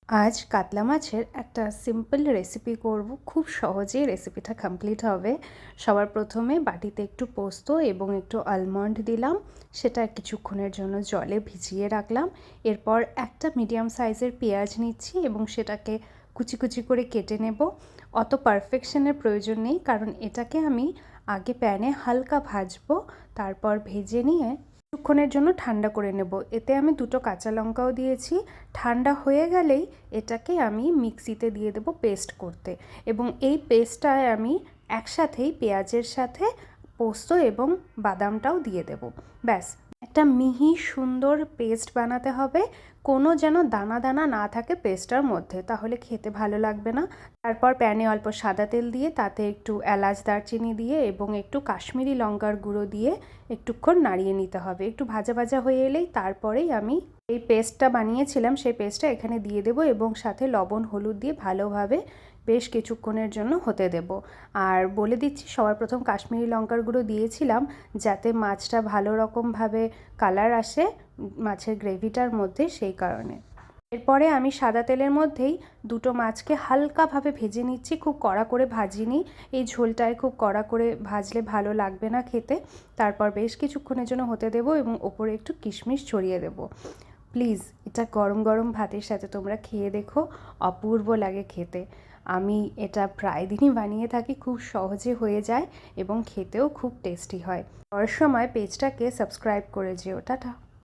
আজ কাতলা মাছের একটা সিম্পল রেসিপি করব। খুব সহজেই রেসিপিটা কমপ্লিট হবে। সবার প্রথমে বাটিতে একটু পোস্ত এবং একটু আলমন্ড দিলাম, সেটা কিছুক্ষণের জন্য জলে ভিজিয়ে রাখলাম। এরপর একটা মিডিয়াম সাইজের পেঁয়াজ নিচ্ছি এবং সেটাকে কুচি কুচি করে কেটে নেব। অত পারফেকশনের প্রয়োজন নেই, কারণ এটাকে আমি আগে প্যানে হালকা ভাজবো, তারপর ভেজে নিয়ে কিছুক্ষণের জন্য ঠান্ডা করে নেব। এতে আমি দুটো কাঁচা লঙ্কাও দিয়েছি। ঠান্ডা হয়ে গেলেই এটাকে আমি মিক্সিতে দিয়ে দেবো পেস্ট করতে, এবং এই পেস্টটায় আমি একসাথেই পেঁয়াজের সাথে পোস্ত এবং বাদামটাও দিয়ে দেব। ব্যাস, একটা মিহি সুন্দর পেস্ট বানাতে হবে। কোনো যেন দানা দানা না থাকে পেস্টটার মধ্যে, তাহলে খেতে ভালো লাগবে না। তারপর প্যানে অল্প সাদা তেল দিয়ে তাতে একটু এলাচ দারচিনি দিয়ে এবং একটু কাশ্মীরি লঙ্কার গুঁড়ো দিয়ে একটুক্ষণ নাড়িয়ে নিতে হবে। একটু ভাজা ভাজা হয়ে এলেই তারপরেই আমি এই পেস্টটা বানিয়েছিলাম সেই পেস্টটা এখানে দিয়ে দেবো এবং সাথে লবণ হলুদ দিয়ে ভালোভাবে বেশ কিছুক্ষণের জন্য হতে দেব। আর বলে দিচ্ছি, সবার প্রথম কাশ্মীরি লঙ্কার গুঁড়ো দিয়েছিলাম যাতে মাছটা ভালো রকমভাবে কালার আসে মাছের গ্রেভিটার মধ্যে, সেই কারণে। এরপরে আমি সাদা তেলের মধ্যেই দুটো মাছকে হালকাভাবে ভেজে নিচ্ছি, খুব কড়া করে ভাজিনি। এই ঝোলটায় খুব কড়া করে ভাজলে ভালো লাগবে না খেতে। তারপর বেশ কিছুক্ষণের জন্য হতে দেবো এবং ওপরে একটু কিশমিশ ছড়িয়ে দেবো। প্লিজ এটা গরম গরম ভাতের সাথে তোমরা খেয়ে দেখো, অপূর্ব লাগে খেতে। আমি এটা প্রায় দিনই বানিয়ে থাকি, খুব সহজে হয়ে যায় এবং খেতেও খুব টেস্টি হয়। সবার সময় পেজটাকে সাবস্ক্রাইব করে যেও। টাটা।